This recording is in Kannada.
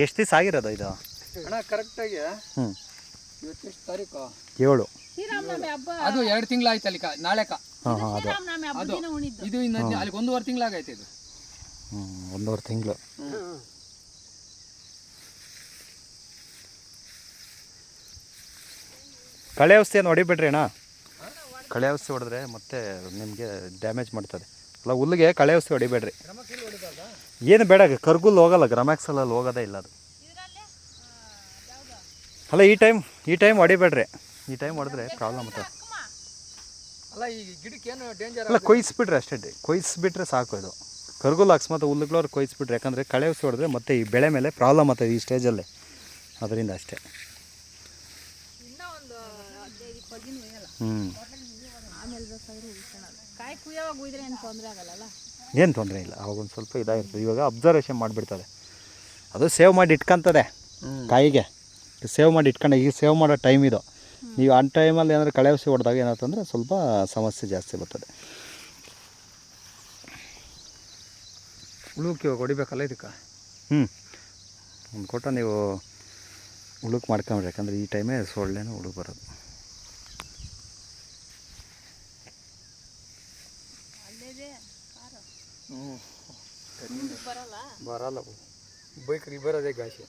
ಎಷ್ಟು ದಿವಸ ಆಗಿರೋದು ಇದು ಅಣ್ಣ ಕರೆಕ್ಟಾಗಿ ಹ್ಞೂ ಇವತ್ತು ಎಷ್ಟು ತಾರೀಕು 7 ಅದು 2 ತಿಂಗಳಾಯ್ತು ಅಲ್ಲಿ ನಾಳೆಕ ಹಾಂ ಹಾಂ ಅದು ಇದು ಇನ್ನು ಅಲ್ಲಿಗೆ 1.5 ತಿಂಗಳಾಗೈತೆ ಇದು 1.5 ತಿಂಗಳು. ಕಳೆ ಔಷಧಿ ಏನು ಹೊಡಿಬಿಡ್ರಿ ಅಣ್ಣ. ಕಳೆ ಔಷಧಿ ಹೊಡೆದ್ರೆ ಮತ್ತೆ ನಿಮಗೆ ಡ್ಯಾಮೇಜ್ ಮಾಡ್ತದೆ. ಅಲ್ಲ ಹುಲ್ಲಿಗೆ ಕಳೆ ಔಷಧಿ ಹೊಡಿಬೇಡ್ರಿ. ಏನು ಬೇಡ, ಕರ್ಗುಲ್ ಹೋಗಲ್ಲ, ಗ್ರಾಮ್ಯಾಕ್ಸಲ್ಲಿ ಹೋಗೋದೇ ಇಲ್ಲ ಅದು. ಅಲ್ಲ ಈ ಟೈಮ್ ಹೊಡಿಬೇಡ್ರಿ. ಈ ಟೈಮ್ ಹೊಡೆದ್ರೆ ಪ್ರಾಬ್ಲಮ್ ಆಗ್ತದೆ. ಅಲ್ಲ ಈ ಗಿಡಕ್ಕೆ ಏನು ಡೇಂಜರ್ ಅಲ್ಲ ಕೊಯ್ಸ್ಬಿಟ್ರೆ ಅಷ್ಟೇ, ಕೊಯ್ಸ್ಬಿಟ್ರೆ ಸಾಕು. ಇದು ಕರ್ಗುಲ್ ಅಕಸ್ಮಾತ್ ಹುಲ್ಲುಗಳವ್ರು ಕೊಯ್ಸ್ಬಿಟ್ರೆ, ಯಾಕಂದರೆ ಕಳೆ ಔಷಧಿ ಹೊಡೆದ್ರೆ ಮತ್ತೆ ಈ ಬೆಳೆ ಮೇಲೆ ಪ್ರಾಬ್ಲಮ್ ಆಗ್ತದೆ ಈ ಸ್ಟೇಜಲ್ಲೇ. ಅದರಿಂದ ಅಷ್ಟೇ. ಏನು ತೊಂದರೆ ಇಲ್ಲ. ಅವಾಗೊಂದು ಸ್ವಲ್ಪ ಇದಾಗಿರ್ತದೆ. ಇವಾಗ ಅಬ್ಸರ್ವೇಷನ್ ಮಾಡಿಬಿಡ್ತದೆ, ಅದು ಸೇವ್ ಮಾಡಿ ಇಟ್ಕೊತದೆ ಕಾಯಿಗೆ. ಸೇವ್ ಮಾಡಿ ಇಟ್ಕೊಂಡು ಈಗ ಸೇವ್ ಮಾಡೋ ಟೈಮ್ ಇದು. ನೀವು ಆ ಟೈಮಲ್ಲಿ ಏನಾದರೂ ಕಳೆ ಔಷಧಿ ಹೊಡೆದಾಗ ಏನಾಯ್ತಂದರೆ ಸ್ವಲ್ಪ ಸಮಸ್ಯೆ ಜಾಸ್ತಿ ಬರ್ತದೆ. ಉಳುಕ್ಕೆ ಇವಾಗ ಹೊಡಿಬೇಕಲ್ಲ ಇದಕ್ಕೆ. ಒಂದು ಕೊಟ್ಟು ನೀವು ಉಳುಕ್ ಮಾಡ್ಕೊಂಡ್ರಿ, ಯಾಕಂದರೆ ಈ ಟೈಮೇ ಸೊಳ್ಳೆನೂ ಉಳುಕ್ ಬರೋದು. ಬರಲ್ಲ ಬೈಕ್ರಿಗೆ ಬರೋದೇ ಗಾಸಿ.